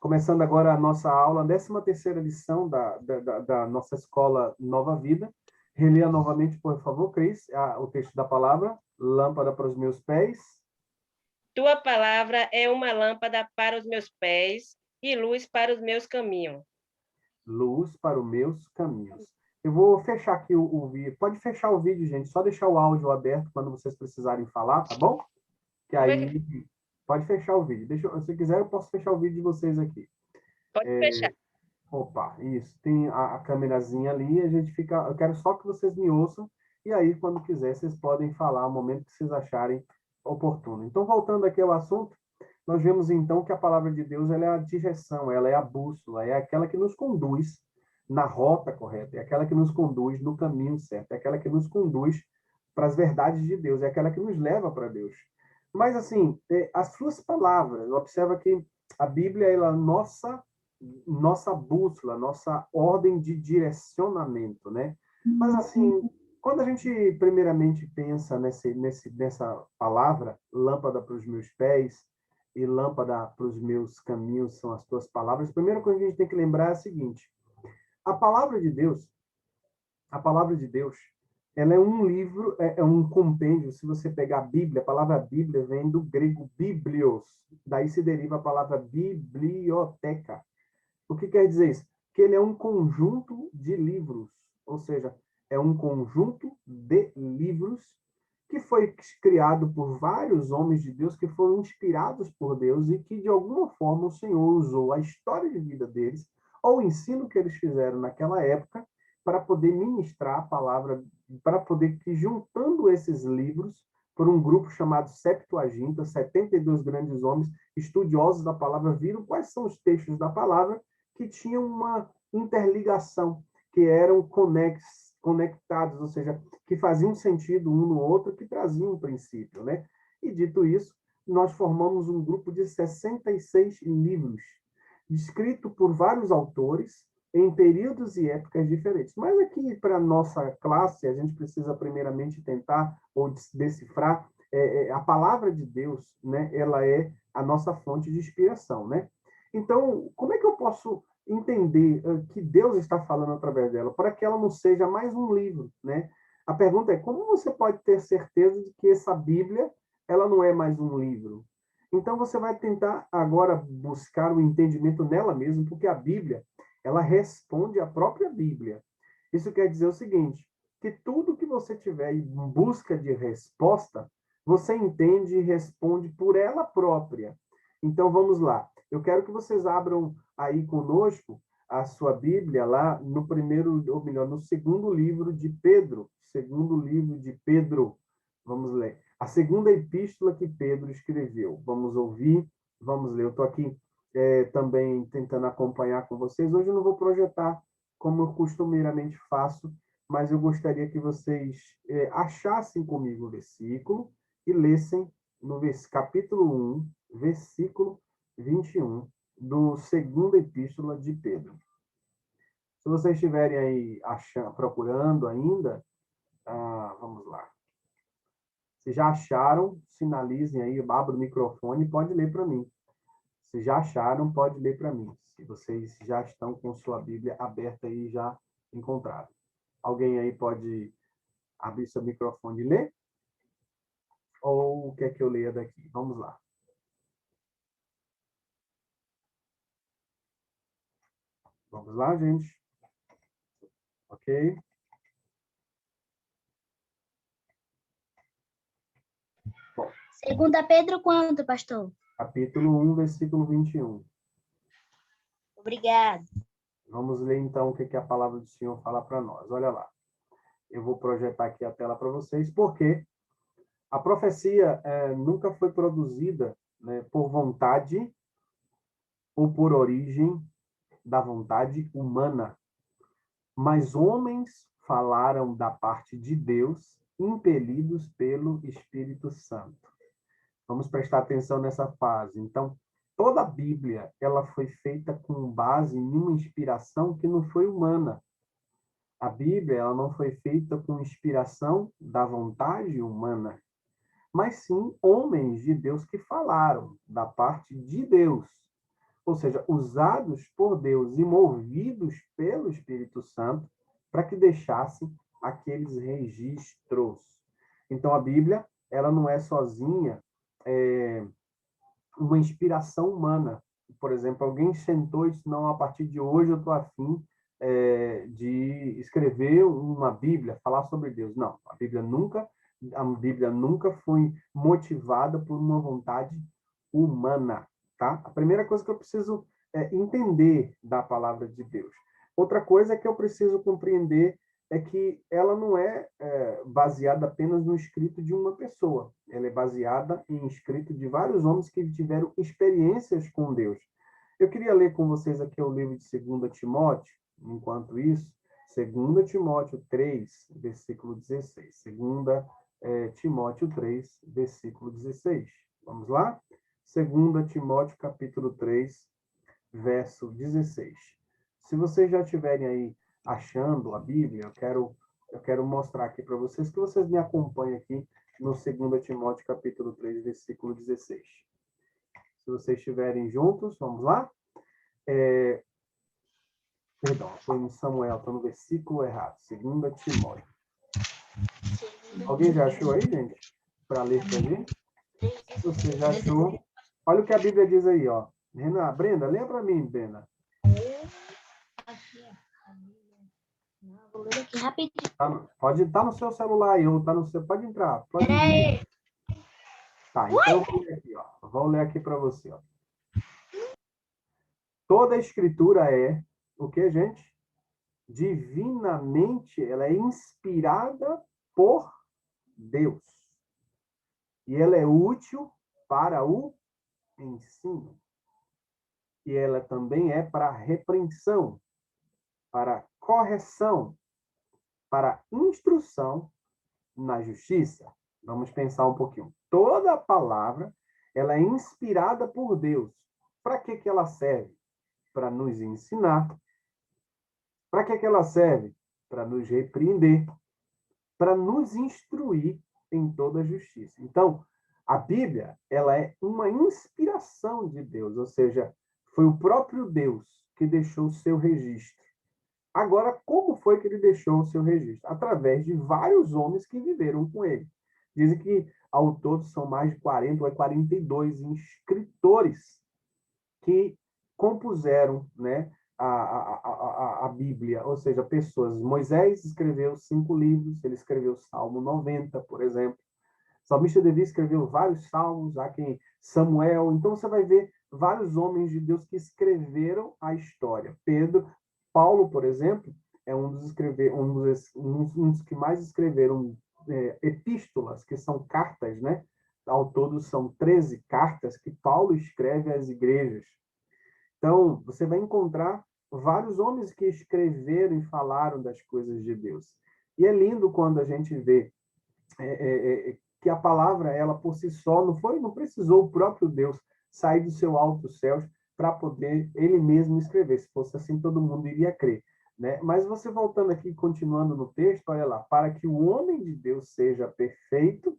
Começando agora a nossa aula, a 13ª lição da nossa escola Nova Vida. Releia novamente, por favor, Cris, o texto da palavra. Lâmpada para os meus pés. Tua palavra é uma lâmpada para os meus pés e luz para os meus caminhos. Luz para os meus caminhos. Eu vou fechar aqui o vídeo. Pode fechar o vídeo, gente. Só deixar o áudio aberto quando vocês precisarem falar, tá bom? Que aí pode fechar o vídeo. Se quiser, eu posso fechar o vídeo de vocês aqui. Pode fechar. Opa, isso. Tem a câmerazinha ali, a gente fica... Eu quero só que vocês me ouçam, e aí, quando quiser, vocês podem falar o momento que vocês acharem oportuno. Então, voltando aqui ao assunto, nós vemos, então, que a palavra de Deus, ela é a direção, ela é a bússola, é aquela que nos conduz na rota correta, é aquela que nos conduz no caminho certo, é aquela que nos conduz para as verdades de Deus, é aquela que nos leva para Deus. Mas, assim, as suas palavras, observa que a Bíblia, ela é nossa bússola, nossa ordem de direcionamento, né? Mas, assim, quando a gente primeiramente pensa nessa palavra, lâmpada para os meus pés e lâmpada para os meus caminhos são as tuas palavras, a primeira coisa que a gente tem que lembrar é a seguinte: a palavra de Deus, ela é um livro, é um compêndio. Se você pegar a Bíblia, a palavra Bíblia vem do grego biblios, daí se deriva a palavra biblioteca. O que quer dizer isso? Que ele é um conjunto de livros, ou seja, é um conjunto de livros que foi criado por vários homens de Deus que foram inspirados por Deus e que, de alguma forma, o Senhor usou a história de vida deles ou o ensino que eles fizeram naquela época para poder ministrar a palavra, para poder que, juntando esses livros, por um grupo chamado Septuaginta, 72 grandes homens estudiosos da palavra, viram quais são os textos da palavra que tinham uma interligação, que eram conectados, ou seja, que faziam sentido um no outro, que traziam um princípio, né? E dito isso, nós formamos um grupo de 66 livros, escrito por vários autores em períodos e épocas diferentes. Mas aqui, para a nossa classe, a gente precisa primeiramente tentar ou decifrar a palavra de Deus, né? Ela é a nossa fonte de inspiração, né? Então, como é que eu posso entender que Deus está falando através dela, para que ela não seja mais um livro, né? A pergunta é: como você pode ter certeza de que essa Bíblia, ela não é mais um livro? Então, você vai tentar agora buscar o entendimento nela mesma, porque a Bíblia, ela responde à própria Bíblia. Isso quer dizer o seguinte: que tudo que você tiver em busca de resposta, você entende e responde por ela própria. Então, vamos lá. Eu quero que vocês abram aí conosco a sua Bíblia lá no primeiro, ou melhor, no segundo livro de Pedro. Segundo livro de Pedro. Vamos ler. A segunda epístola que Pedro escreveu. Vamos ouvir, vamos ler. Eu estou aqui também tentando acompanhar com vocês. Hoje eu não vou projetar como eu costumeiramente faço, mas eu gostaria que vocês achassem comigo o versículo e lessem no capítulo 1, versículo 21, do segunda epístola de Pedro. Se vocês estiverem aí procurando ainda, vamos lá. Se já acharam, sinalizem aí, abra o microfone e pode ler para mim. Se já acharam, pode ler para mim. Se vocês já estão com sua Bíblia aberta aí, já encontraram. Alguém aí pode abrir seu microfone e ler? Ou quer que eu leia daqui? Vamos lá. Vamos lá, gente. Ok? Bom. Segunda Pedro quanto, pastor? Capítulo 1, versículo 21. Obrigado. Vamos ler, então, o que a palavra do Senhor fala para nós. Olha lá. Eu vou projetar aqui a tela para vocês, porque a profecia nunca foi produzida, né, por vontade ou por origem da vontade humana, mas homens falaram da parte de Deus, impelidos pelo Espírito Santo. Vamos prestar atenção nessa fase. Então, toda a Bíblia, ela foi feita com base em uma inspiração que não foi humana. A Bíblia, ela não foi feita com inspiração da vontade humana, mas sim homens de Deus que falaram da parte de Deus. ou seja, usados por Deus e movidos pelo Espírito Santo para que deixassem aqueles registros. Então, a Bíblia, ela não é sozinha uma inspiração humana. Por exemplo, alguém sentou e disse, não, a partir de hoje eu estou afim de escrever uma Bíblia, falar sobre Deus. Não, a Bíblia nunca foi motivada por uma vontade humana, tá? A primeira coisa que eu preciso entender da palavra de Deus. Outra coisa que eu preciso compreender é que ela não é baseada apenas no escrito de uma pessoa. Ela é baseada em escrito de vários homens que tiveram experiências com Deus. Eu queria ler com vocês aqui o livro de 2 Timóteo, enquanto isso, 2 Timóteo 3, versículo 16. 2 Timóteo 3, versículo 16. Vamos lá? 2 Timóteo, capítulo 3, verso 16. Se vocês já estiverem aí achando a Bíblia, eu quero mostrar aqui para vocês, que vocês me acompanhem aqui no 2 Timóteo, capítulo 3, versículo 16. Se vocês estiverem juntos, vamos lá? Perdão, foi em Samuel, estou no versículo errado. 2 Timóteo. Alguém já achou aí, gente? Para ler para mim? Se você já achou, olha o que a Bíblia diz aí, ó. Renan, Brenda, lê para mim, Brenda. Vou ler aqui rapidinho. Pode estar no seu celular aí, ou tá no seu. Pode entrar. Pode ir. Tá, então eu vou ler aqui, ó. Vou ler aqui para você, ó. Toda a escritura é o que, gente? Divinamente, ela é inspirada por Deus. E ela é útil para o ensino. E ela também é para repreensão, para correção, para instrução na justiça. Vamos pensar um pouquinho. Toda a palavra, ela é inspirada por Deus. Para que ela serve? Para nos ensinar. Para que ela serve? Para nos repreender, para nos instruir em toda a justiça. Então, a Bíblia, ela é uma inspiração de Deus, ou seja, foi o próprio Deus que deixou o seu registro. Agora, como foi que ele deixou o seu registro? Através de vários homens que viveram com ele. Dizem que, ao todo, são mais de 40 ou 42 escritores que compuseram, né, a Bíblia, ou seja, pessoas. Moisés escreveu 5 livros, ele escreveu Salmo 90, por exemplo. Salmista Davi escreveu vários salmos, há quem Samuel. Então você vai ver vários homens de Deus que escreveram a história. Paulo, por exemplo, é um dos que mais escreveram epístolas, que são cartas, né? Ao todo são 13 cartas que Paulo escreve às igrejas. Então, você vai encontrar vários homens que escreveram e falaram das coisas de Deus. E é lindo quando a gente vê que a palavra, ela por si só, não precisou o próprio Deus sair do seu alto céus para poder ele mesmo escrever. Se fosse assim, todo mundo iria crer, né? Mas você voltando aqui, continuando no texto, olha lá, para que o homem de Deus seja perfeito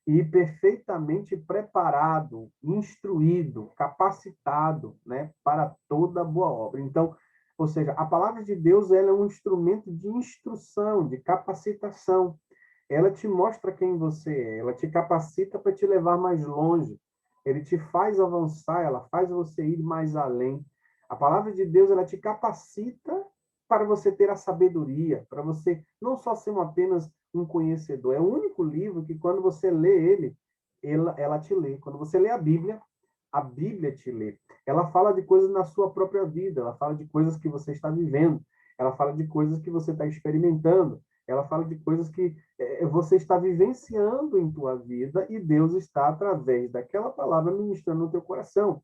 e perfeitamente preparado, instruído, capacitado, né, para toda boa obra. Então, ou seja, a palavra de Deus, ela é um instrumento de instrução, de capacitação. Ela te mostra quem você é, ela te capacita para te levar mais longe. Ele te faz avançar, ela faz você ir mais além. A palavra de Deus, ela te capacita para você ter a sabedoria, para você não só ser apenas um conhecedor. É o único livro que, quando você lê ele, ela te lê. Quando você lê a Bíblia te lê. Ela fala de coisas na sua própria vida, ela fala de coisas que você está vivendo, ela fala de coisas que você está experimentando, ela fala de coisas que você está vivenciando em tua vida e Deus está, através daquela palavra, ministrando no teu coração.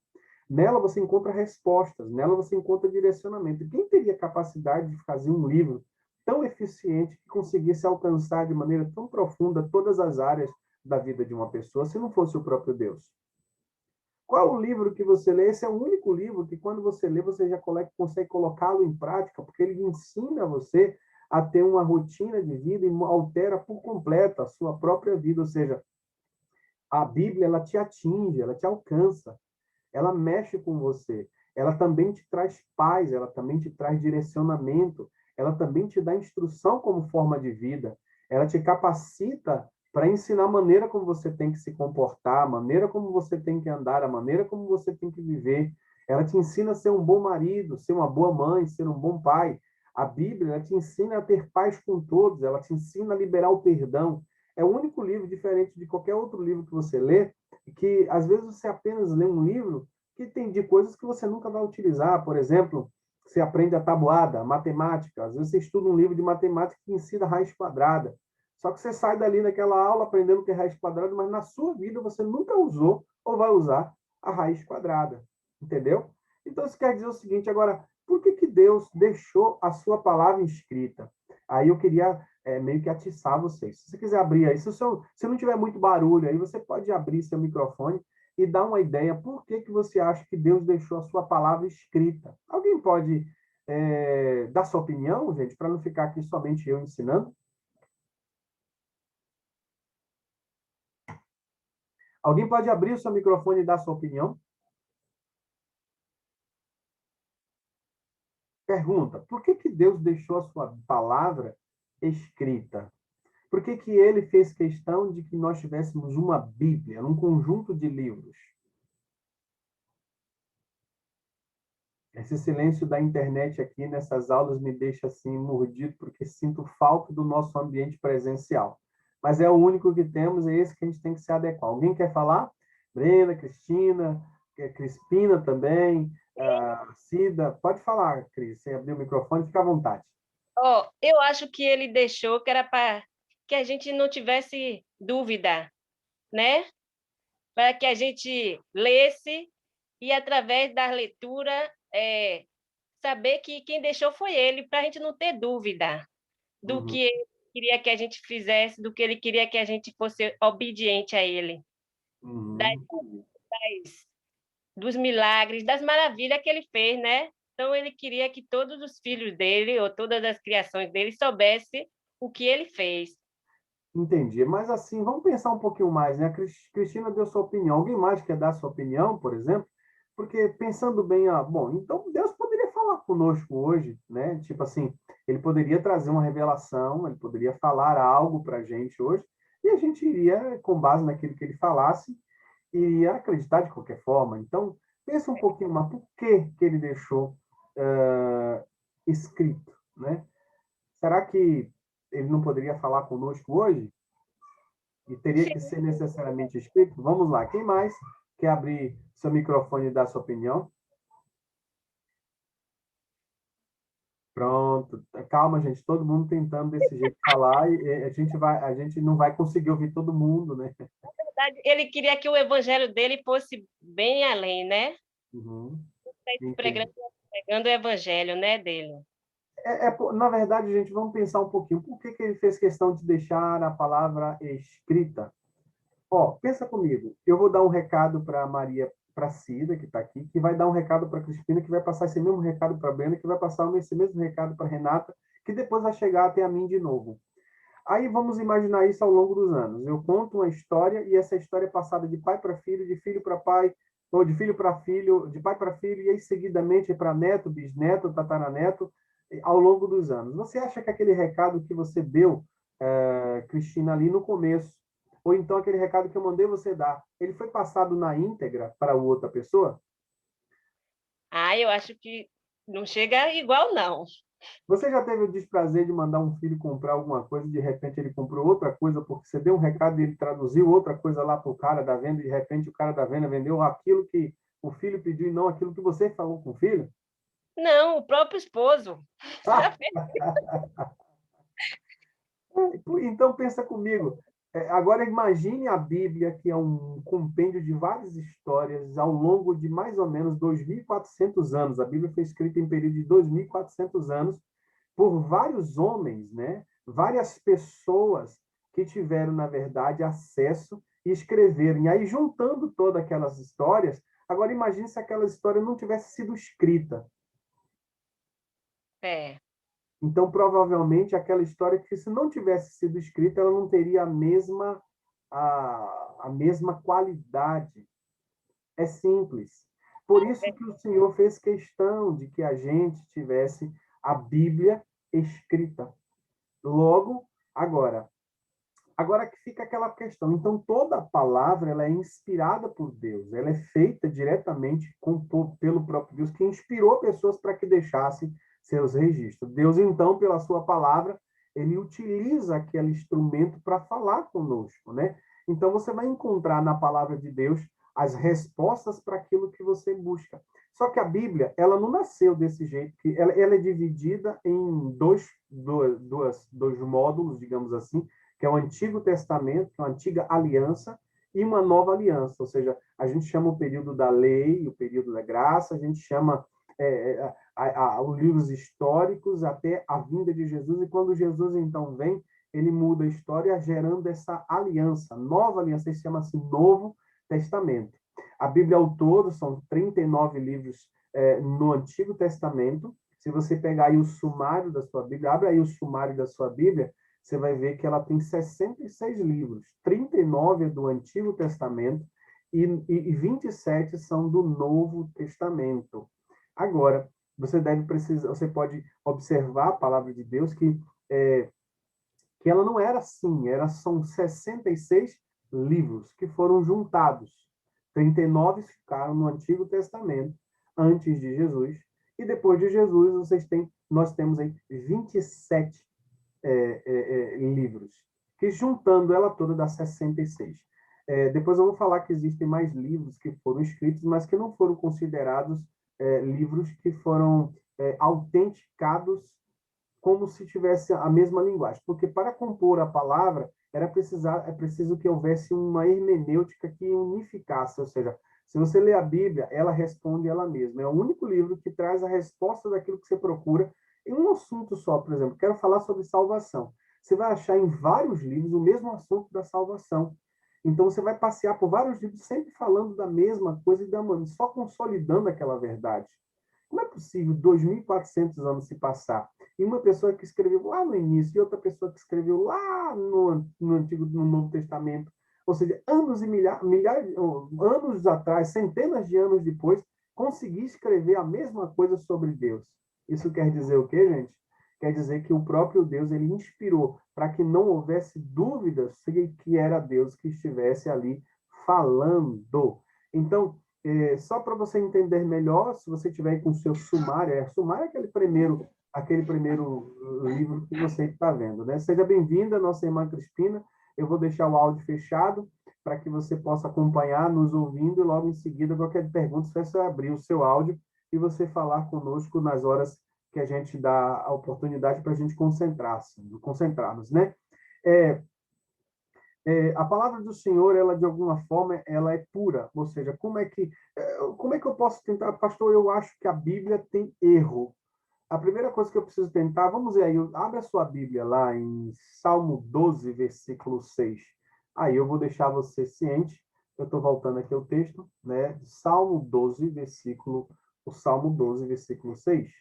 Nela você encontra respostas, nela você encontra direcionamento. Quem teria capacidade de fazer um livro tão eficiente que conseguisse alcançar de maneira tão profunda todas as áreas da vida de uma pessoa, se não fosse o próprio Deus? Qual o livro que você lê? Esse é o único livro que, quando você lê, você já consegue colocá-lo em prática, porque ele ensina você a ter uma rotina de vida e altera por completo a sua própria vida. Ou seja, a Bíblia, ela te atinge, ela te alcança, ela mexe com você. ela também te traz paz, ela também te traz direcionamento, ela também te dá instrução como forma de vida, ela te capacita para ensinar a maneira como você tem que se comportar, a maneira como você tem que andar, a maneira como você tem que viver. Ela te ensina a ser um bom marido, ser uma boa mãe, ser um bom pai. A Bíblia, ela te ensina a ter paz com todos, ela te ensina a liberar o perdão. É o único livro, diferente de qualquer outro livro que você lê, que às vezes você apenas lê um livro que tem de coisas que você nunca vai utilizar. Por exemplo, você aprende a tabuada, a matemática. Às vezes você estuda um livro de matemática que ensina raiz quadrada. Só que você sai dali naquela aula aprendendo o que é raiz quadrada, mas na sua vida você nunca usou ou vai usar a raiz quadrada. Entendeu? Então, isso quer dizer o seguinte, agora, por que, que Deus deixou a sua palavra escrita? Aí eu queria meio que atiçar vocês. Se você quiser abrir aí, se não tiver muito barulho aí, você pode abrir seu microfone e dar uma ideia por que, que você acha que Deus deixou a sua palavra escrita. Alguém pode dar sua opinião, gente, para não ficar aqui somente eu ensinando? Alguém pode abrir o seu microfone e dar sua opinião? Pergunta, por que, que Deus deixou a sua palavra escrita? Por que, que ele fez questão de que nós tivéssemos uma Bíblia, um conjunto de livros? Esse silêncio da internet aqui nessas aulas me deixa assim mordido, porque sinto falta do nosso ambiente presencial. Mas é o único que temos, é esse que a gente tem que se adequar. Alguém quer falar? Brenda, Cristina, Crispina também, Cida. Pode falar, Cris. Você abriu o microfone, fica à vontade. Oh, eu acho que ele deixou que era para que a gente não tivesse dúvida, né? Para que a gente lesse e, através da leitura, saber que quem deixou foi ele, para a gente não ter dúvida do Uhum. que ele queria que a gente fizesse, do que ele queria que a gente fosse obediente a ele, das, Uhum. dos milagres, das maravilhas que ele fez, né? Então, ele queria que todos os filhos dele, ou todas as criações dele, soubessem o que ele fez. Entendi. Mas assim, vamos pensar um pouquinho mais, né? A Cristina deu sua opinião. Alguém mais quer dar sua opinião, por exemplo? Porque pensando bem, bom, então Deus poderia falar conosco hoje, né? Tipo assim, ele poderia trazer uma revelação, ele poderia falar algo para a gente hoje, e a gente iria, com base naquilo que ele falasse, iria acreditar de qualquer forma. Então, pensa um pouquinho mais, por que ele deixou escrito, né? Será que ele não poderia falar conosco hoje? E teria que ser necessariamente escrito? Vamos lá, quem mais quer abrir seu microfone e dar sua opinião? Pronto, calma, gente, todo mundo tentando desse jeito falar e a gente não vai conseguir ouvir todo mundo, né? Ele queria que o evangelho dele fosse bem além, né? Uhum, Pregando, entendi. pregando o evangelho, né, dele. Na verdade, gente, vamos pensar um pouquinho. Por que, que ele fez questão de deixar a palavra escrita? Ó, pensa comigo. Eu vou dar um recado para Maria, para Cida, que está aqui, que vai dar um recado para Cristina, que vai passar esse mesmo recado para Brenda, que vai passar esse mesmo recado para Renata, que depois vai chegar até a mim de novo. Aí vamos imaginar isso ao longo dos anos. Eu conto uma história e essa história é passada de pai para filho, de filho para pai, ou de filho para filho, de pai para filho, e aí seguidamente para neto, bisneto, tataraneto, ao longo dos anos. Você acha que aquele recado que você deu, Cristina, ali no começo, ou então aquele recado que eu mandei você dar, ele foi passado na íntegra para outra pessoa? Ah, eu acho que não chega igual, não. Você já teve o desprazer de mandar um filho comprar alguma coisa e de repente ele comprou outra coisa porque você deu um recado e ele traduziu outra coisa lá para o cara da venda e de repente o cara da venda vendeu aquilo que o filho pediu e não aquilo que você falou com o filho? Não, o próprio esposo. Já Ah, fez. então pensa comigo. Agora imagine a Bíblia, que é um compêndio de várias histórias ao longo de mais ou menos 2.400 anos. A Bíblia foi escrita em período de 2.400 anos por vários homens, né? Várias pessoas que tiveram, na verdade, acesso e escreveram. E aí, juntando todas aquelas histórias, agora imagine se aquela história não tivesse sido escrita. É, Então, provavelmente, aquela história que, se não tivesse sido escrita, ela não teria a mesma qualidade. É simples. Por isso que o Senhor fez questão de que a gente tivesse a Bíblia escrita. Logo, agora que fica aquela questão. Então, toda a palavra ela é inspirada por Deus. Ela é feita diretamente pelo próprio Deus, que inspirou pessoas para que deixassem seus registros. Deus, então, pela sua palavra, ele utiliza aquele instrumento para falar conosco, né? Então, você vai encontrar na palavra de Deus as respostas para aquilo que você busca. Só que a Bíblia, ela não nasceu desse jeito, que ela é dividida em dois módulos, digamos assim, que é o Antigo Testamento, que é a Antiga Aliança, e uma Nova Aliança, ou seja, a gente chama o período da lei, o período da graça, a gente chama os livros históricos até a vinda de Jesus, e quando Jesus então vem, ele muda a história, gerando essa aliança, nova aliança, isso chama-se Novo Testamento. A Bíblia ao todo são 39 livros no Antigo Testamento. Se você pegar aí o sumário da sua Bíblia, abre aí o sumário da sua Bíblia, você vai ver que ela tem 66 livros. 39 é do Antigo Testamento e 27 são do Novo Testamento. Agora, você pode observar a palavra de Deus que ela não era assim, são 66 livros que foram juntados. 39 ficaram no Antigo Testamento, antes de Jesus, e depois de Jesus nós temos aí 27 livros, que juntando ela toda dá 66. Depois eu vou falar que existem mais livros que foram escritos, mas que não foram considerados livros que foram autenticados como se tivesse a mesma linguagem. Porque para compor a palavra, é preciso que houvesse uma hermenêutica que unificasse, ou seja, se você lê a Bíblia, ela responde ela mesma. É o único livro que traz a resposta daquilo que você procura em um assunto só. Por exemplo, quero falar sobre salvação. Você vai achar em vários livros o mesmo assunto da salvação. Então, você vai passear por vários livros sempre falando da mesma coisa e só consolidando aquela verdade. Como é possível 2.400 anos se passar e uma pessoa que escreveu lá no início e outra pessoa que escreveu lá no Novo Testamento, ou seja, anos e anos atrás, centenas de anos depois, conseguir escrever a mesma coisa sobre Deus? Isso quer dizer o quê, gente? Quer dizer que o próprio Deus ele inspirou para que não houvesse dúvidas se que era Deus que estivesse ali falando. Então, só para você entender melhor, se você tiver com o seu sumário, sumário é aquele primeiro livro que você está vendo, né? Seja bem-vinda, nossa irmã Crispina. Eu vou deixar o áudio fechado para que você possa acompanhar, nos ouvindo, e logo em seguida, qualquer pergunta, é só abrir o seu áudio e você falar conosco nas horas que a gente dá a oportunidade para a gente concentrarmos, né? A palavra do Senhor, ela de alguma forma, ela é pura. Ou seja, como é que eu posso tentar? Pastor, eu acho que a Bíblia tem erro. A primeira coisa que eu preciso tentar, vamos ver aí, abre a sua Bíblia lá em Salmo 12, versículo 6. Aí eu vou deixar você ciente, eu estou voltando aqui ao texto, né? Salmo 12, versículo 6.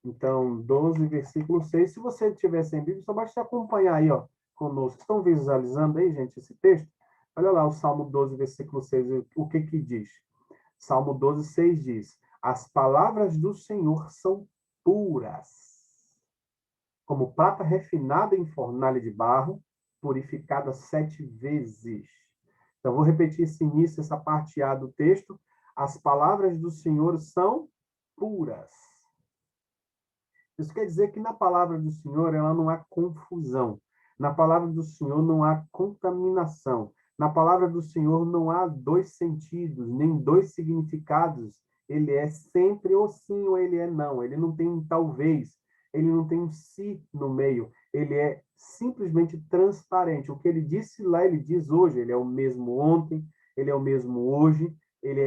Então, 12, versículo 6. Se você tiver sem Bíblia, só basta acompanhar aí, ó, conosco. Estão visualizando aí, gente, esse texto? Olha lá o Salmo 12, versículo 6, o que diz? Salmo 12, 6 diz: as palavras do Senhor são puras, como prata refinada em fornalha de barro, purificada 7 vezes. Então, vou repetir esse início, essa parte A do texto. As palavras do Senhor são puras. Isso quer dizer que na palavra do Senhor ela não há confusão. Na palavra do Senhor não há contaminação. Na palavra do Senhor não há dois sentidos, nem dois significados. Ele é sempre ou sim ou ele é não. Ele não tem um talvez. Ele não tem um se no meio. Ele é simplesmente transparente. O que ele disse lá, ele diz hoje. Ele é o mesmo ontem, ele é o mesmo hoje,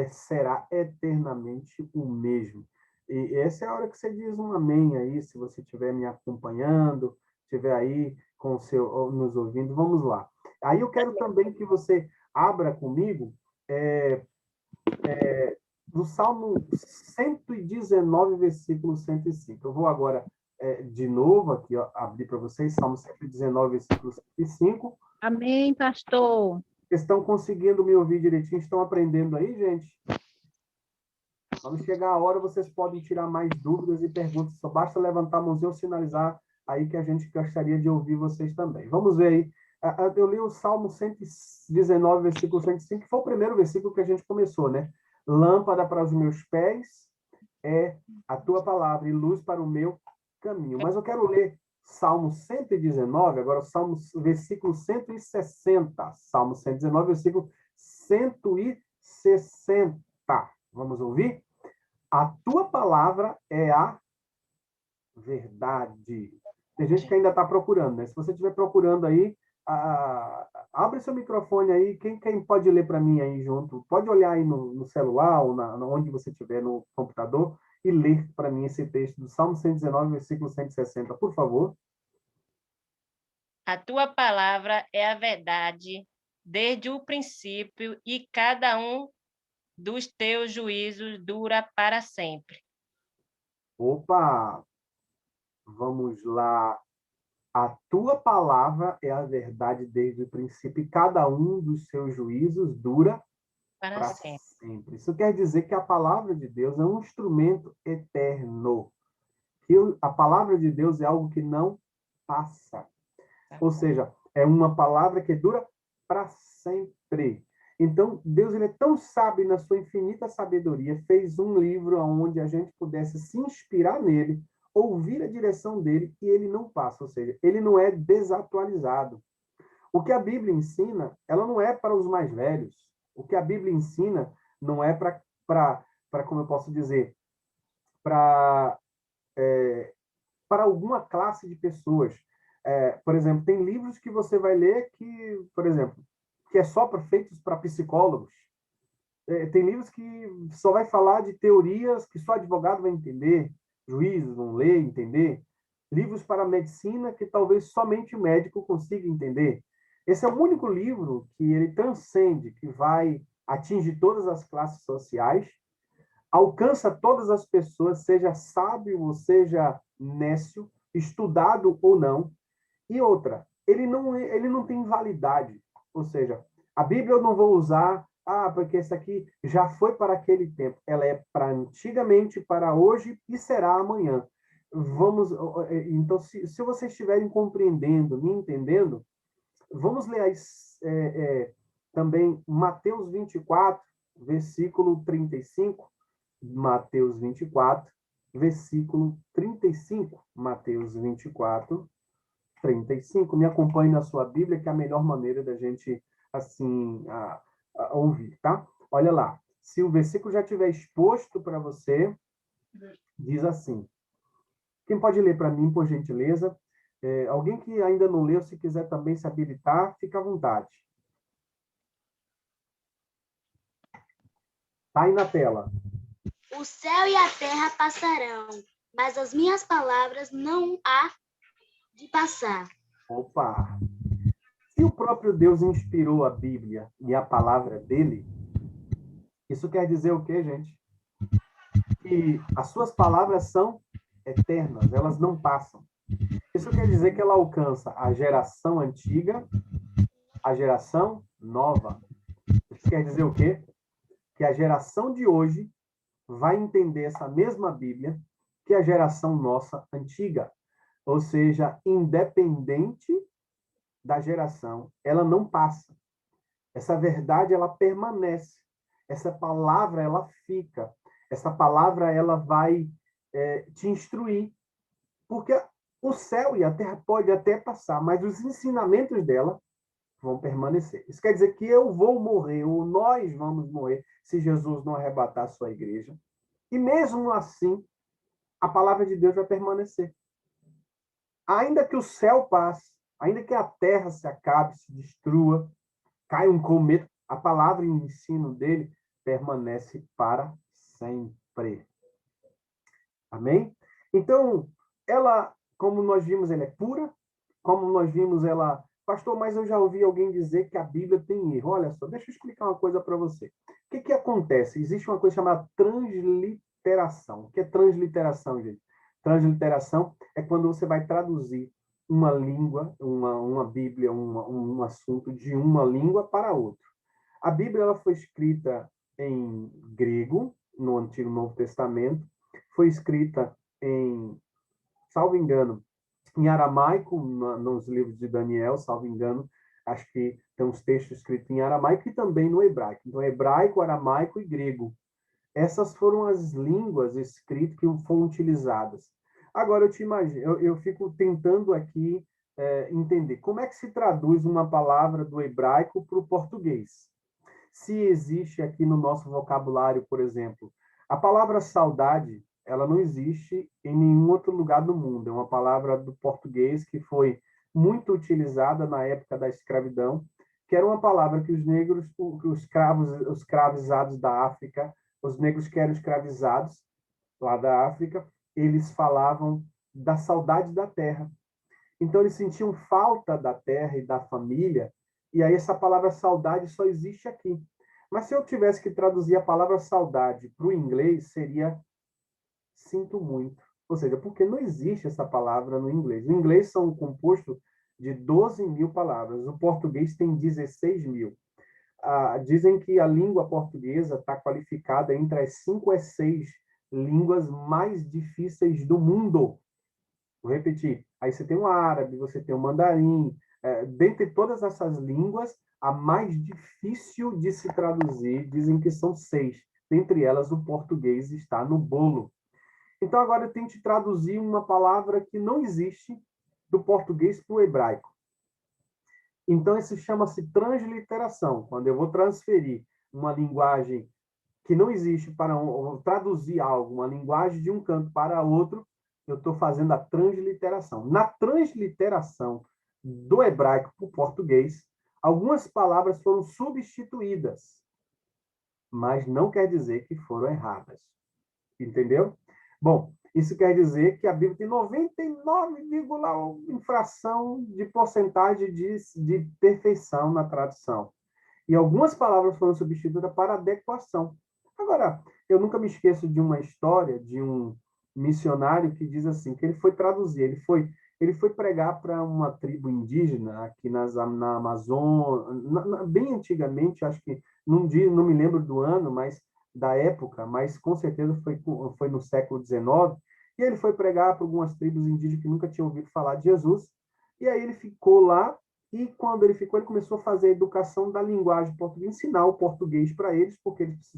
será eternamente o mesmo. E essa é a hora que você diz um amém aí, se você estiver me acompanhando, estiver aí nos ouvindo. Vamos lá. Aí eu quero também que você abra comigo no Salmo 119, versículo 105. Eu vou agora, de novo, aqui ó, abrir para vocês, Salmo 119, versículo 105. Amém, pastor. Estão conseguindo me ouvir direitinho? Estão aprendendo aí, gente? Quando chegar a hora, vocês podem tirar mais dúvidas e perguntas. Só basta levantar a mãozinha ou sinalizar aí que a gente gostaria de ouvir vocês também. Vamos ver aí. Eu li o Salmo 119, versículo 105, que foi o primeiro versículo que a gente começou, né? Lâmpada para os meus pés é a tua palavra e luz para o meu caminho. Mas eu quero ler Salmo 119, agora o versículo 160. Salmo 119, versículo 160. Vamos ouvir? A tua palavra é a verdade. Tem gente que ainda está procurando, né? Se você estiver procurando aí, abre seu microfone aí. Quem pode ler para mim aí junto? Pode olhar aí no celular ou onde você estiver no computador e ler para mim esse texto do Salmo 119, versículo 160, por favor. A tua palavra é a verdade desde o princípio e cada um dos teus juízos dura para sempre. Opa! Vamos lá. A tua palavra é a verdade desde o princípio e cada um dos seus juízos dura Para para sempre. sempre. Isso quer dizer que a palavra de Deus é um instrumento eterno. Que a palavra de Deus é algo que não passa. Ou seja, é uma palavra que dura para sempre. Então, Deus ele é tão sábio na sua infinita sabedoria, fez um livro onde a gente pudesse se inspirar nele, ouvir a direção dele, e ele não passa, ou seja, ele não é desatualizado. O que a Bíblia ensina, ela não é para os mais velhos. O que a Bíblia ensina não é para como eu posso dizer, para alguma classe de pessoas. Por exemplo, tem livros que você vai ler que, por exemplo, que é só feitos para psicólogos. Tem livros que só vai falar de teorias que só advogado vai entender, juízes vão ler, entender. Livros para medicina que talvez somente o médico consiga entender. Esse é o único livro que ele transcende, que vai atingir todas as classes sociais, alcança todas as pessoas, seja sábio ou seja nécio, estudado ou não. E outra, ele não tem validade. Ou seja, a Bíblia eu não vou usar, porque essa aqui já foi para aquele tempo. Ela é para antigamente, para hoje e será amanhã. Então, se vocês estiverem compreendendo, me entendendo, vamos ler também Mateus 24, versículo 35. Mateus 24, versículo 35. Mateus 24, 35. Me acompanhe na sua Bíblia, que é a melhor maneira da gente, assim, ouvir, tá? Olha lá. Se o versículo já estiver exposto para você, diz assim. Quem pode ler para mim, por gentileza? Alguém que ainda não leu, se quiser também se habilitar, fica à vontade. Está aí na tela. O céu e a terra passarão, mas as minhas palavras não há de passar. Opa! Se o próprio Deus inspirou a Bíblia e a palavra dele, isso quer dizer o quê, gente? Que as suas palavras são eternas, elas não passam. Isso quer dizer que ela alcança a geração antiga, a geração nova. Isso quer dizer o quê? Que a geração de hoje vai entender essa mesma Bíblia que a geração nossa antiga. Ou seja, independente da geração, ela não passa. Essa verdade, ela permanece. Essa palavra, ela fica. Essa palavra, ela vai te instruir. Porque o céu e a terra pode até passar, mas os ensinamentos dela vão permanecer. Isso quer dizer que eu vou morrer, ou nós vamos morrer, se Jesus não arrebatar a sua igreja. E mesmo assim, a palavra de Deus vai permanecer. Ainda que o céu passe, ainda que a terra se acabe, se destrua, caia um cometa, a palavra e o ensino dele permanece para sempre. Amém? Então, ela, como nós vimos, ela é pura, como nós vimos, ela... Pastor, mas eu já ouvi alguém dizer que a Bíblia tem erro. Olha só, deixa eu explicar uma coisa para você. O que acontece? Existe uma coisa chamada transliteração. O que é transliteração, gente? Transliteração é quando você vai traduzir uma língua, uma Bíblia, um assunto de uma língua para outra. A Bíblia ela foi escrita em grego, no Antigo e Novo Testamento. Foi escrita salvo engano, em aramaico, nos livros de Daniel, salvo engano, acho que tem uns textos escritos em aramaico e também no hebraico. Então, hebraico, aramaico e grego. Essas foram as línguas escritas que foram utilizadas. Agora, eu te imagino, eu fico tentando aqui entender como é que se traduz uma palavra do hebraico para o português. Se existe aqui no nosso vocabulário, por exemplo, a palavra saudade, ela não existe em nenhum outro lugar do mundo. É uma palavra do português que foi muito utilizada na época da escravidão, que era uma palavra que os negros, os escravizados da África, os negros que eram escravizados lá da África, eles falavam da saudade da terra. Então, eles sentiam falta da terra e da família, e aí essa palavra saudade só existe aqui. Mas se eu tivesse que traduzir a palavra saudade para o inglês, seria sinto muito. Ou seja, porque não existe essa palavra no inglês. O inglês são composto de 12 mil palavras, o português tem 16 mil. Dizem que a língua portuguesa está qualificada entre as 5 a 6 línguas mais difíceis do mundo. Vou repetir. Aí você tem o árabe, você tem o mandarim. Dentre todas essas línguas, a mais difícil de se traduzir, dizem que são 6. Dentre elas, o português está no bolo. Então, agora eu tente traduzir uma palavra que não existe do português para o hebraico. Então, isso chama-se transliteração. Quando eu vou transferir uma linguagem que não existe para traduzir algo, uma linguagem de um canto para outro, eu estou fazendo a transliteração. Na transliteração do hebraico para o português, algumas palavras foram substituídas, mas não quer dizer que foram erradas. Entendeu? Bom, isso quer dizer que a Bíblia tem 99, infração de porcentagem de perfeição na tradução. E algumas palavras foram substituídas para adequação. Agora, eu nunca me esqueço de uma história de um missionário que diz assim, que ele foi traduzir, ele foi pregar para uma tribo indígena aqui na Amazônia, bem antigamente, acho que não me lembro do ano, mas da época, mas com certeza foi no século XIX, e ele foi pregar para algumas tribos indígenas que nunca tinham ouvido falar de Jesus, e aí ele ficou lá, e quando ele ficou, ele começou a fazer a educação da linguagem portuguesa, ensinar o português para eles, porque eles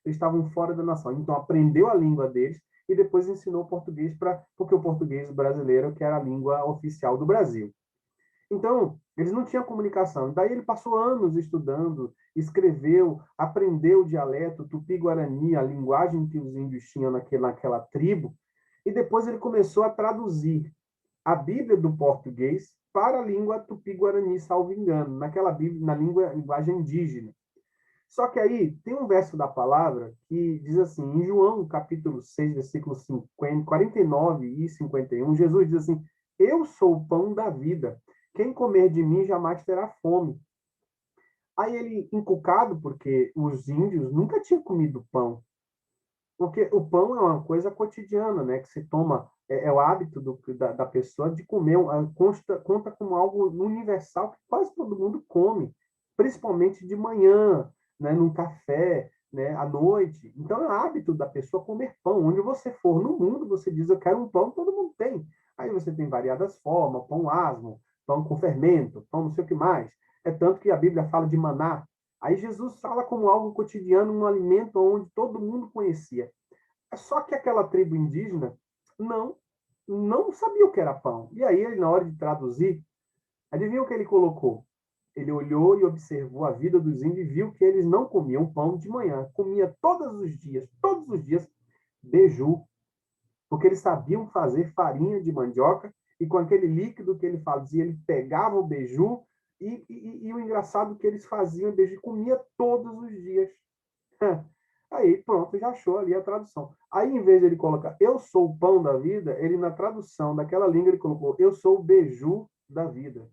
estavam fora da nação. Então, aprendeu a língua deles e depois ensinou o português porque o português brasileiro, que era a língua oficial do Brasil. Então, eles não tinham comunicação. Daí ele passou anos estudando, escreveu, aprendeu o dialeto tupi-guarani, a linguagem que os índios tinham naquela tribo, e depois ele começou a traduzir a Bíblia do português para a língua tupi-guarani, salvo engano, naquela Bíblia, na linguagem indígena. Só que aí tem um verso da palavra que diz assim, em João, capítulo 6, versículos 49 e 51, Jesus diz assim, eu sou o pão da vida, quem comer de mim jamais terá fome. Aí ele, encucado, porque os índios nunca tinham comido pão, porque o pão é uma coisa cotidiana, né, que se toma, é o hábito da pessoa de comer, conta como algo universal que quase todo mundo come, principalmente de manhã, né, num café, né, à noite. Então, é hábito da pessoa comer pão. Onde você for no mundo, você diz, eu quero um pão, todo mundo tem. Aí você tem variadas formas, pão asmo, pão com fermento, pão não sei o que mais. É tanto que a Bíblia fala de maná. Aí Jesus fala como algo cotidiano, um alimento onde todo mundo conhecia. Só que aquela tribo indígena não sabia o que era pão. E aí, ele, na hora de traduzir, adivinha o que ele colocou? Ele olhou e observou a vida dos índios e viu que eles não comiam pão de manhã, comia todos os dias, beiju, porque eles sabiam fazer farinha de mandioca e com aquele líquido que ele fazia, ele pegava o beiju e o engraçado que eles faziam, o beiju comia todos os dias. Aí, pronto, já achou ali a tradução. Aí, em vez de ele colocar eu sou o pão da vida, ele, na tradução daquela língua, ele colocou eu sou o beiju da vida.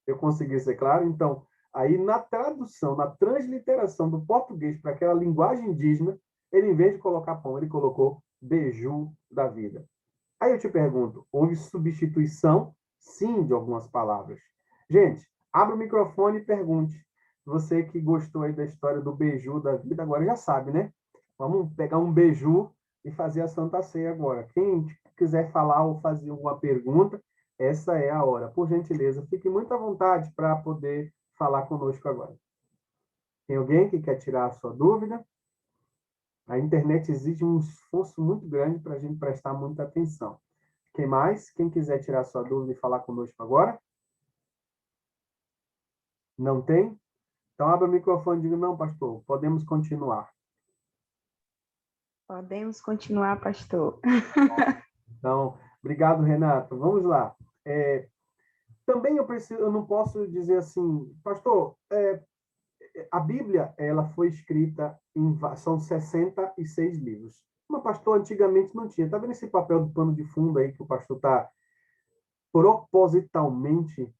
Eu consegui ser claro? Então, aí na tradução, na transliteração do português para aquela linguagem indígena, ele, em vez de colocar pão, ele colocou beiju da vida. Aí eu te pergunto, houve substituição? Sim, de algumas palavras. Gente, abra o microfone e pergunte. Você que gostou aí da história do beiju da vida, agora já sabe, né? Vamos pegar um beiju e fazer a Santa Ceia agora. Quem quiser falar ou fazer alguma pergunta, essa é a hora. Por gentileza, fique muito à vontade para poder falar conosco agora. Tem alguém que quer tirar a sua dúvida? A internet exige um esforço muito grande para a gente prestar muita atenção. Quem mais? Quem quiser tirar a sua dúvida e falar conosco agora? Não tem? Então, abra o microfone e diga, não, pastor, podemos continuar. Podemos continuar, pastor. Então, obrigado, Renato. Vamos lá. Também eu não posso dizer assim, pastor, a Bíblia, ela foi escrita são 66 livros. Mas, pastor, antigamente não tinha. Está vendo esse papel do pano de fundo aí que o pastor está propositalmente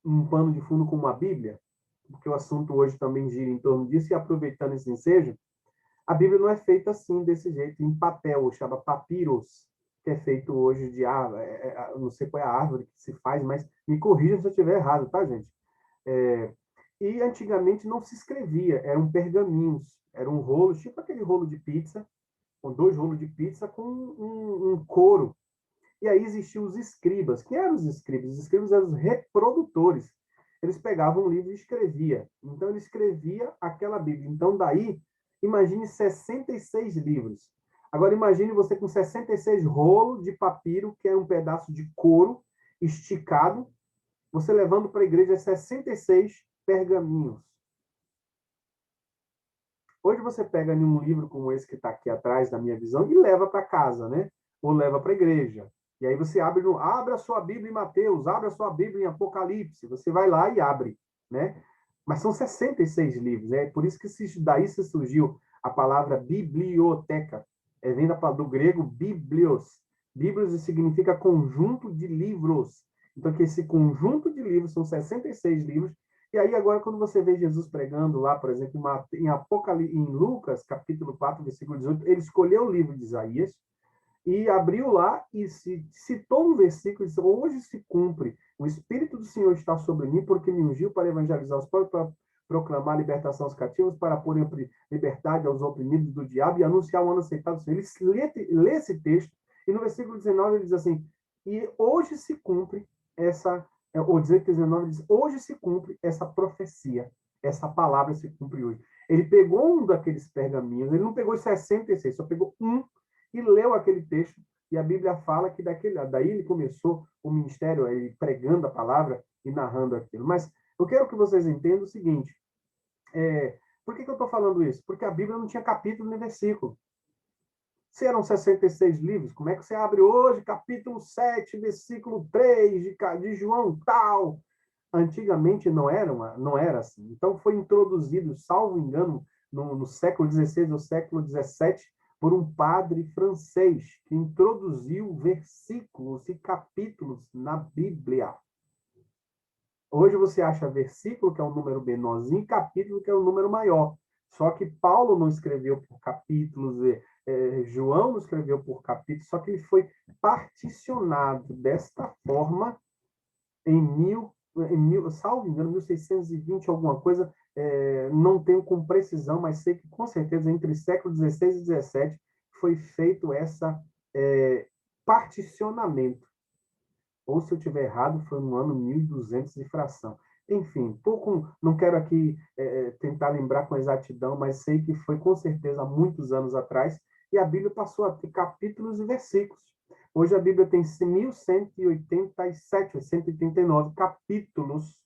um pano de fundo com uma Bíblia? Porque o assunto hoje também gira em torno disso, e aproveitando esse ensejo, a Bíblia não é feita assim, desse jeito, em papel, chama papiros, que é feito hoje de árvore, não sei qual é a árvore que se faz, mas me corrija se eu estiver errado, tá, gente? E antigamente não se escrevia, eram pergaminhos, era um rolo, tipo aquele rolo de pizza, com 2 rolos de pizza com um couro. E aí existiam os escribas. Quem eram os escribas? Os escribas eram os reprodutores. Eles pegavam um livro e escrevia. Então, ele escrevia aquela Bíblia. Então, daí, imagine 66 livros. Agora, imagine você com 66 rolos de papiro, que é um pedaço de couro esticado, você levando para a igreja 66 pergaminhos. Hoje você pega um livro como esse que está aqui atrás, da minha visão, e leva para casa, né? Ou leva para a igreja. E aí você abre a sua Bíblia em Mateus, abre a sua Bíblia em Apocalipse, você vai lá e abre, né? Mas são 66 livros, é por isso que daí se surgiu a palavra biblioteca, vem do grego biblios. Biblios significa conjunto de livros. Então, que esse conjunto de livros são 66 livros. E aí, agora, quando você vê Jesus pregando lá, por exemplo, em Lucas, capítulo 4, versículo 18, ele escolheu o livro de Isaías, e abriu lá e citou um versículo e disse, hoje se cumpre, o Espírito do Senhor está sobre mim, porque me ungiu para evangelizar os pobres, para proclamar libertação aos cativos, para pôr liberdade aos oprimidos do diabo e anunciar o ano aceitável do Senhor. Ele lê esse texto, e no versículo 19 ele diz assim, e hoje se cumpre ou 19 diz, hoje se cumpre essa profecia, essa palavra se cumpre hoje. Ele pegou um daqueles pergaminhos, ele não pegou os 66, só pegou um, e leu aquele texto, e a Bíblia fala que daí ele começou o ministério, ele pregando a palavra e narrando aquilo. Mas eu quero que vocês entendam o seguinte, por que eu estou falando isso? Porque a Bíblia não tinha capítulo nem versículo. Se eram 66 livros, como é que você abre hoje capítulo 7, versículo 3 de João tal? Antigamente não era assim. Então foi introduzido, salvo engano, no século XVI ou século XVII, por um padre francês que introduziu versículos e capítulos na Bíblia. Hoje você acha versículo, que é um número menorzinho, e capítulo, que é um número maior. Só que Paulo não escreveu por capítulos, João não escreveu por capítulos, só que ele foi particionado desta forma salvo engano, 1620, alguma coisa, não tenho com precisão, mas sei que com certeza entre século XVI e XVII foi feito essa particionamento. Ou se eu estiver errado, foi no ano 1200 e fração. Enfim, não quero aqui tentar lembrar com exatidão, mas sei que foi com certeza há muitos anos atrás, e a Bíblia passou a ter capítulos e versículos. Hoje a Bíblia tem 1.187, 189 capítulos.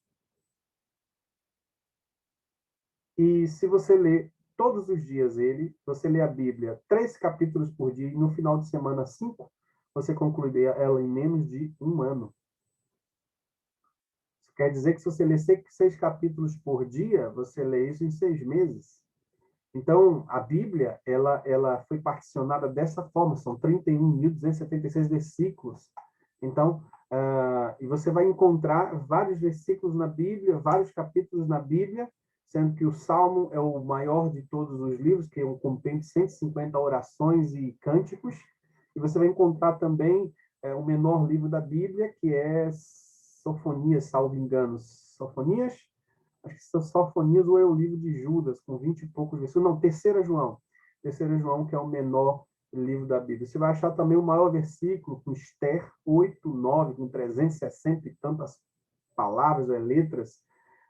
E se você lê todos os dias você lê a Bíblia 3 capítulos por dia, e no final de semana 5, você concluiria ela em menos de 1 ano. Isso quer dizer que se você lê 6 capítulos por dia, você lê isso em 6 meses. Então, a Bíblia, ela foi particionada dessa forma, são 31.276 versículos. Então, e você vai encontrar vários versículos na Bíblia, vários capítulos na Bíblia, sendo que o Salmo é o maior de todos os livros, que é um compêndio de 150 orações e cânticos. E você vai encontrar também o menor livro da Bíblia, que é Sofonias, salvo engano. Sofonias? acho que Sofonias ou é o livro de Judas, com 20 e poucos versículos. Não, Terceira João. Terceira João, que é o menor livro da Bíblia. Você vai achar também o maior versículo, com Esther 8, 9, com 360 e tantas palavras ou letras.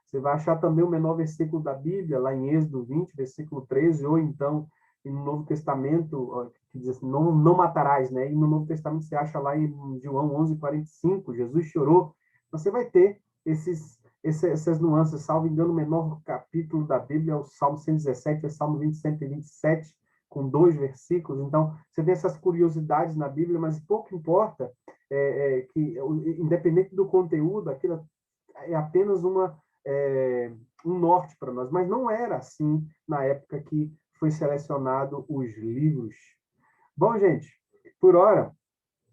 Você vai achar também o menor versículo da Bíblia, lá em Êxodo 20, versículo 13, ou então no Novo Testamento, que diz assim, não matarás, né? E no Novo Testamento você acha lá em João 11, 45, Jesus chorou. Você vai ter essas nuances, salvo engano, o menor capítulo da Bíblia é o Salmo 117, é o Salmo 20, 127, com 2 versículos. Então, você tem essas curiosidades na Bíblia, mas pouco importa que, independente do conteúdo, aquilo é apenas um norte para nós. Mas não era assim na época que foi selecionado os livros. Bom, gente, por hora,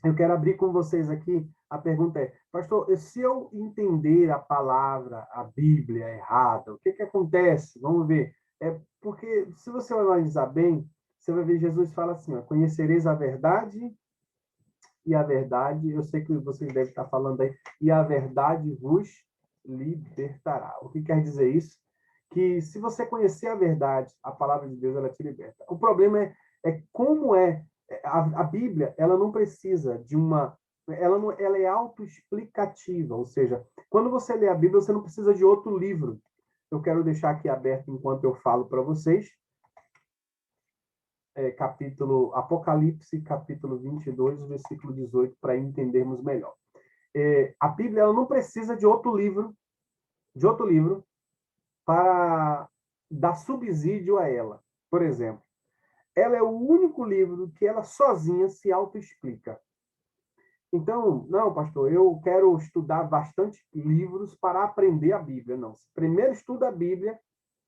eu quero abrir com vocês aqui. A pergunta é, pastor, se eu entender a palavra, a Bíblia errada, o que acontece? Vamos ver. Porque se você analisar bem, você vai ver Jesus fala assim, ó, conhecereis a verdade e a verdade, eu sei que vocês devem estar falando aí, e a verdade vos libertará. O que quer dizer isso? Que se você conhecer a verdade, a palavra de Deus, ela te liberta. O problema é como a Bíblia, ela não precisa de ela é autoexplicativa, ou seja, quando você lê a Bíblia, você não precisa de outro livro. Eu quero deixar aqui aberto enquanto eu falo para vocês. Capítulo Apocalipse, capítulo 22, versículo 18, para entendermos melhor. A Bíblia ela não precisa de outro livro para dar subsídio a ela. Por exemplo, ela é o único livro que ela sozinha se autoexplica. Então, não, pastor, eu quero estudar bastante livros para aprender a Bíblia. Não, primeiro estuda a Bíblia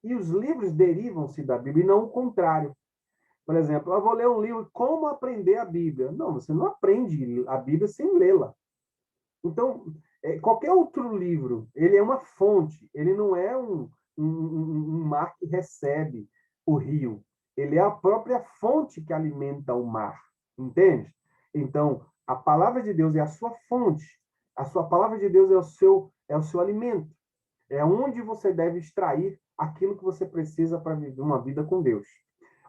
e os livros derivam-se da Bíblia, e não o contrário. Por exemplo, eu vou ler um livro, Como Aprender a Bíblia. Não, você não aprende a Bíblia sem lê-la. Então, qualquer outro livro, ele é uma fonte, ele não é um mar que recebe o rio. Ele é a própria fonte que alimenta o mar, entende? Então, a palavra de Deus é a sua fonte. A sua palavra de Deus é o seu alimento. É onde você deve extrair aquilo que você precisa para viver uma vida com Deus.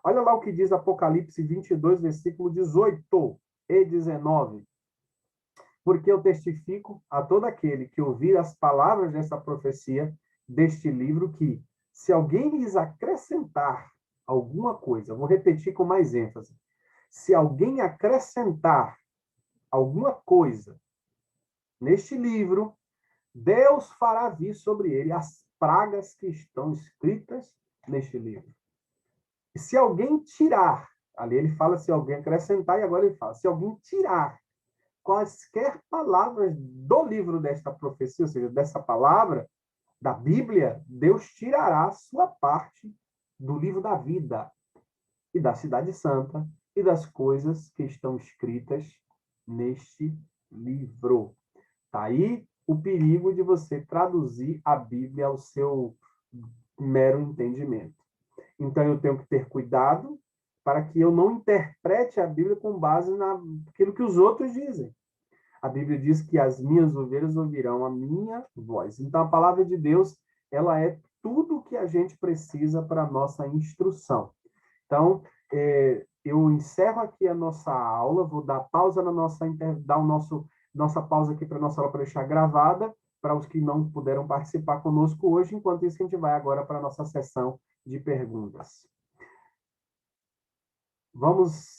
Olha lá o que diz Apocalipse 22, versículo 18 e 19. Porque eu testifico a todo aquele que ouvir as palavras dessa profecia, deste livro, que, se alguém lhes acrescentar alguma coisa, vou repetir com mais ênfase, se alguém acrescentar alguma coisa neste livro, Deus fará vir sobre ele as pragas que estão escritas neste livro. E se alguém tirar, ali ele fala se alguém acrescentar, e agora ele fala, se alguém tirar quaisquer palavras do livro desta profecia, ou seja, dessa palavra, da Bíblia, Deus tirará a sua parte do livro da vida e da cidade santa e das coisas que estão escritas neste livro. Está aí o perigo de você traduzir a Bíblia ao seu mero entendimento. Então, eu tenho que ter cuidado para que eu não interprete a Bíblia com base naquilo que os outros dizem. A Bíblia diz que as minhas ovelhas ouvirão a minha voz. Então, a palavra de Deus, ela é tudo o que a gente precisa para a nossa instrução. Então, eu encerro aqui a nossa aula, vou dar pausa na nossa pausa aqui para a nossa aula para deixar gravada, para os que não puderam participar conosco hoje. Enquanto isso, a gente vai agora para a nossa sessão de perguntas. Vamos